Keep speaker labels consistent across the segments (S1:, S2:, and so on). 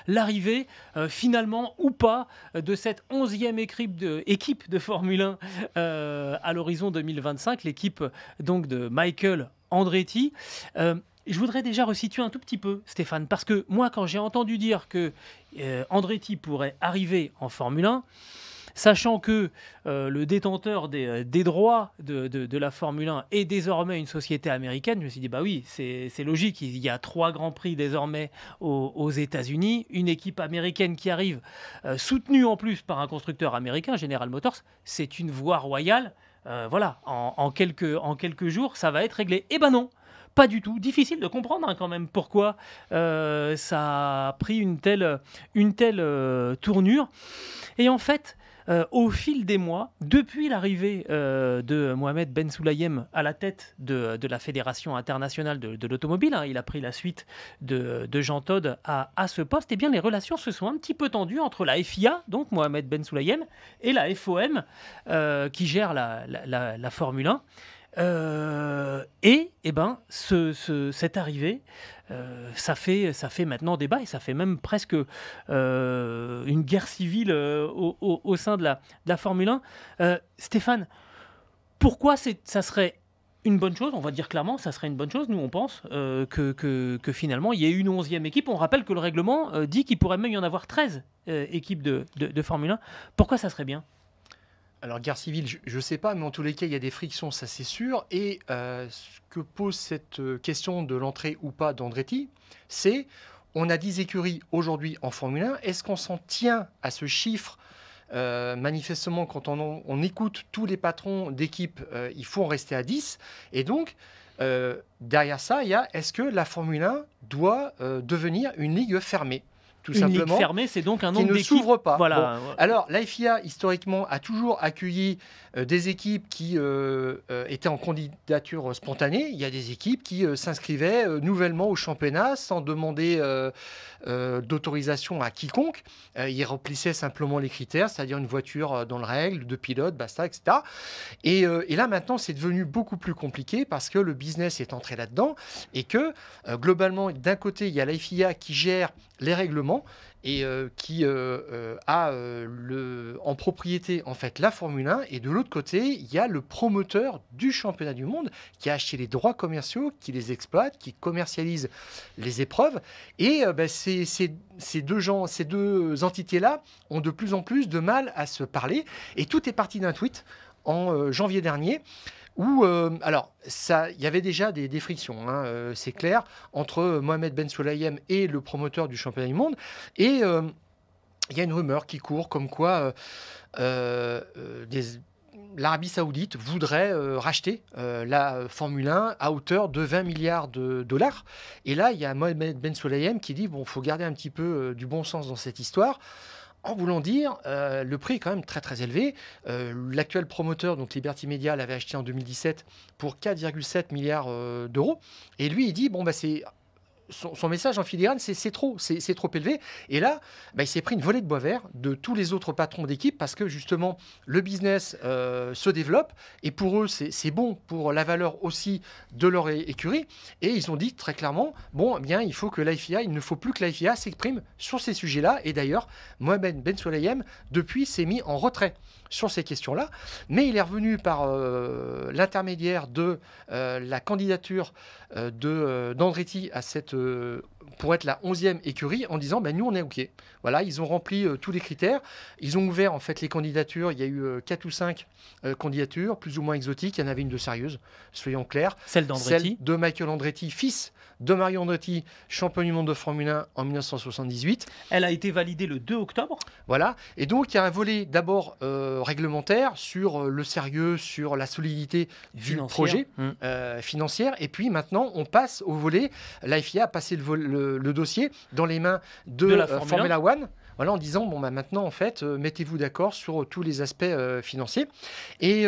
S1: l'arrivée, finalement ou pas, de cette 11e équipe de Formule 1 à l'horizon 2025, l'équipe donc de Michael Andretti. Je voudrais déjà resituer un tout petit peu, Stéphane, parce que moi, quand j'ai entendu dire que Andretti pourrait arriver en Formule 1, sachant que le détenteur des droits de la Formule 1 est désormais une société américaine, je me suis dit, bah oui, c'est logique, il y a 3 Grands Prix désormais aux États-Unis, une équipe américaine qui arrive, soutenue en plus par un constructeur américain, General Motors, c'est une voie royale. Voilà, en quelques jours, ça va être réglé. Eh ben non, pas du tout. Difficile de comprendre, hein, quand même pourquoi ça a pris une telle tournure. Et en fait, au fil des mois, depuis l'arrivée de Mohamed Ben Sulayem à la tête de la Fédération internationale de l'automobile, hein, il a pris la suite de Jean Todt à ce poste, et bien les relations se sont un petit peu tendues entre la FIA, donc Mohamed Ben Sulayem, et la FOM, qui gère la Formule 1. Et ben, cette arrivée, ça fait maintenant débat, et ça fait même presque une guerre civile au sein de la Formule 1. Stéphane, pourquoi ça serait une bonne chose? On va dire clairement, ça serait une bonne chose. Nous, on pense que finalement, il y ait une 11e équipe. On rappelle que le règlement dit qu'il pourrait même y en avoir 13 équipes de Formule 1. Pourquoi ça serait bien?
S2: Alors, guerre civile, je ne sais pas, mais en tous les cas, il y a des frictions, ça c'est sûr. Et ce que pose cette question de l'entrée ou pas d'Andretti, c'est on a 10 écuries aujourd'hui en Formule 1. Est-ce qu'on s'en tient à ce chiffre? Manifestement, quand on écoute tous les patrons d'équipe, il faut en rester à 10. Et donc, derrière ça, il y a est-ce que la Formule 1 doit devenir une ligue fermée? Tout
S1: Une ligue
S2: simplement,
S1: fermée, c'est donc un
S2: qui
S1: nombre
S2: ne
S1: d'équipes.
S2: s'ouvre pas.
S1: Voilà.
S2: Bon. Alors, la FIA, historiquement, a toujours accueilli des équipes qui étaient en candidature spontanée. Il y a des équipes qui s'inscrivaient nouvellement au championnat sans demander d'autorisation à quiconque. Ils remplissaient simplement les critères, c'est-à-dire une voiture dans le règle, 2 pilotes, basta, etc. Et là, maintenant, c'est devenu beaucoup plus compliqué parce que le business est entré là-dedans et que, globalement, d'un côté, il y a la FIA qui gère les règlements et qui a en propriété en fait la Formule 1, et de l'autre côté il y a le promoteur du championnat du monde qui a acheté les droits commerciaux, qui les exploite, qui commercialise les épreuves, et ces deux entités-là ont de plus en plus de mal à se parler, et tout est parti d'un tweet en janvier dernier où, alors, il y avait déjà des frictions, hein, c'est clair, entre Mohamed Ben Sulayem et le promoteur du championnat du monde. Et il y a une rumeur qui court comme quoi l'Arabie Saoudite voudrait racheter la Formule 1 à hauteur de 20 milliards de dollars. Et là, il y a Mohamed Ben Sulayem qui dit, bon, il faut garder un petit peu du bon sens dans cette histoire, en voulant dire, le prix est quand même très très élevé. L'actuel promoteur, donc Liberty Media, l'avait acheté en 2017 pour 4,7 milliards d'euros. Et lui, il dit, bon, bah, son message en filigrane, c'est trop élevé. Et là, bah, il s'est pris une volée de bois vert de tous les autres patrons d'équipe parce que justement, le business se développe et pour eux, c'est bon pour la valeur aussi de leur écurie. Et ils ont dit très clairement, bon, eh bien, il ne faut plus que la FIA s'exprime sur ces sujets-là. Et d'ailleurs, Mohamed Ben Sulayem, depuis, s'est mis en retrait sur ces questions-là, mais il est revenu par l'intermédiaire de la candidature d'Andretti pour être la 11e écurie, en disant nous on est OK. Voilà, ils ont rempli tous les critères, ils ont ouvert en fait les candidatures, il y a eu 4 ou 5 candidatures, plus ou moins exotiques, il y en avait une de sérieuse, soyons clairs.
S1: Celle d'Andretti.
S2: Celle de Michael Andretti, fils de Mario Andretti, champion du monde de Formule 1 en 1978.
S1: Elle a été validée le 2 octobre.
S2: Voilà, et donc il y a un volet d'abord réglementaire sur le sérieux, sur la solidité du projet financière, et puis maintenant on passe au volet, la FIA a passé le dossier dans les mains de la Formula One. Voilà, en disant, bon, bah, maintenant, en fait, mettez-vous d'accord sur tous les aspects financiers. Et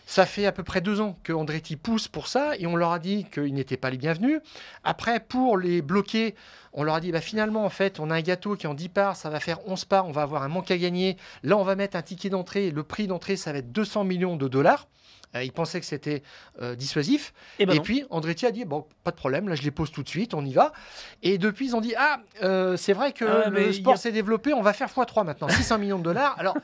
S2: ça fait à peu près 2 ans que Andretti pousse pour ça, et on leur a dit qu'ils n'étaient pas les bienvenus. Après, pour les bloquer, on leur a dit, bah, finalement, en fait, on a un gâteau qui est en 10 parts, ça va faire 11 parts, on va avoir un manque à gagner. Là, on va mettre un ticket d'entrée, le prix d'entrée, ça va être 200 millions de dollars. Il pensait que c'était dissuasif.
S1: Et ben
S2: Et
S1: non.
S2: puis Andretti a dit bon, pas de problème, là je les pose tout de suite, on y va. Et depuis ils ont dit c'est vrai que
S1: Ah, mais
S2: le
S1: il
S2: sport
S1: y a-
S2: s'est développé, on va faire x3 maintenant, 600 millions de dollars. Alors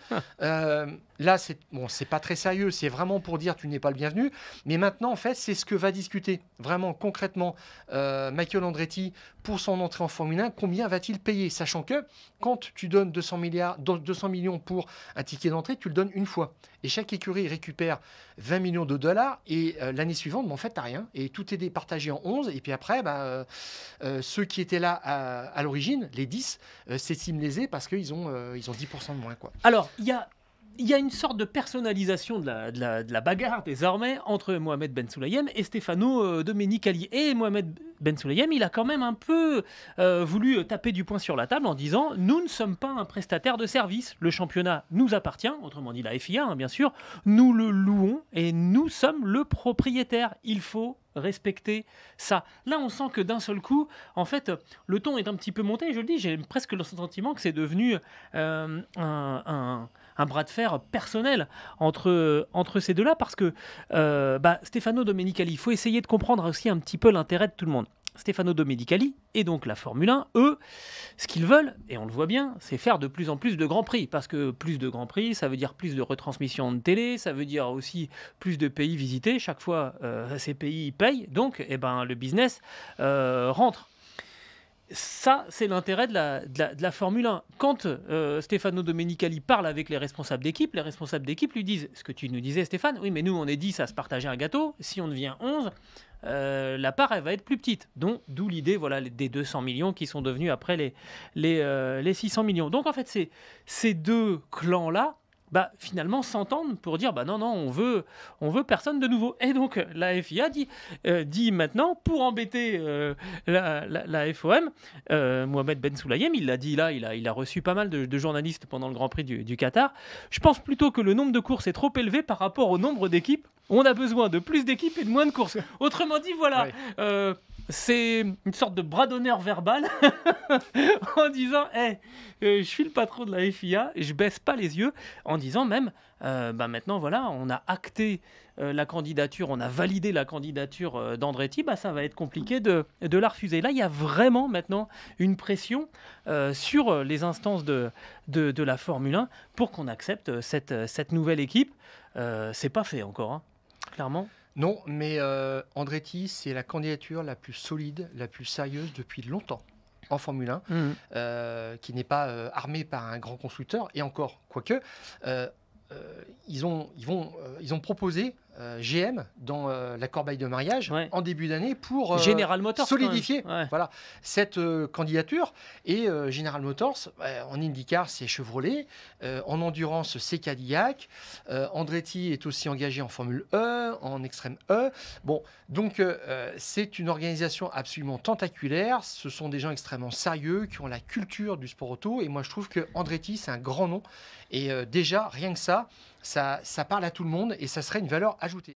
S2: là c'est pas très sérieux, c'est vraiment pour dire tu n'es pas le bienvenu. Mais maintenant en fait c'est ce que va discuter vraiment concrètement Michael Andretti pour son entrée en Formule 1. Combien va-t-il payer, sachant que quand tu donnes 200 millions pour un ticket d'entrée, tu le donnes une fois. Et chaque écurie récupère 20 millions de dollars et l'année suivante, en fait, tu n'as rien. Et tout est départagé en 11. Et puis après, ceux qui étaient là à l'origine, les 10, s'estiment lésés parce qu'ils ont 10% de moins. Quoi.
S1: Alors, il y a une sorte de personnalisation de la bagarre désormais entre Mohamed Ben Sulayem et Stefano Domenicali. Et Mohamed Ben Sulayem, il a quand même un peu voulu taper du poing sur la table en disant « Nous ne sommes pas un prestataire de service. Le championnat nous appartient, autrement dit la FIA, hein, bien sûr. Nous le louons et nous sommes le propriétaire. Il faut respecter ça. » Là, on sent que d'un seul coup, en fait, le ton est un petit peu monté. Je le dis, j'ai presque le sentiment que c'est devenu un bras de fer personnel entre ces deux-là, parce que Stefano Domenicali, il faut essayer de comprendre aussi un petit peu l'intérêt de tout le monde. Stefano Domenicali et donc la Formule 1, eux, ce qu'ils veulent, et on le voit bien, c'est faire de plus en plus de grands prix, parce que plus de grands prix, ça veut dire plus de retransmissions de télé, ça veut dire aussi plus de pays visités, chaque fois ces pays payent, donc le business rentre. Ça, c'est l'intérêt de la Formule 1. Quand Stefano Domenicali parle avec les responsables d'équipe lui disent ce que tu nous disais, Stéphane, oui, mais nous, on est 10 à se partager un gâteau. Si on devient 11, la part, elle va être plus petite. D'où l'idée des 200 millions qui sont devenus après les 600 millions. Donc, en fait, ces deux clans-là, finalement s'entendent pour dire non, on veut personne de nouveau. Et donc la FIA dit maintenant, pour embêter la FOM, Mohamed Ben Sulayem, il l'a dit là, il a reçu pas mal de journalistes pendant le Grand Prix du Qatar. Je pense plutôt que le nombre de courses est trop élevé par rapport au nombre d'équipes. On a besoin de plus d'équipes et de moins de courses. Autrement dit, voilà. Ouais. C'est une sorte de bras d'honneur verbal en disant je suis le patron de la FIA et je baisse pas les yeux, en disant même maintenant voilà, on a acté la candidature, on a validé la candidature d'Andretti, ça va être compliqué de la refuser. Là, il y a vraiment maintenant une pression sur les instances de la Formule 1 pour qu'on accepte cette nouvelle équipe. C'est pas fait encore, hein, clairement.
S2: Non, mais Andretti, c'est la candidature la plus solide, la plus sérieuse depuis longtemps en Formule 1, qui n'est pas armée par un grand constructeur. Et encore, quoique, ils ont proposé GM dans la corbeille de mariage en début d'année pour
S1: General Motors,
S2: solidifier cette candidature. Et General Motors, en IndyCar, c'est Chevrolet, en endurance, c'est Cadillac. Andretti est aussi engagé en Formule E, en Extrême E. Bon, donc c'est une organisation absolument tentaculaire. Ce sont des gens extrêmement sérieux qui ont la culture du sport auto. Et moi, je trouve que Andretti, c'est un grand nom. Et déjà, rien que ça parle à tout le monde et ça serait une valeur ajoutée.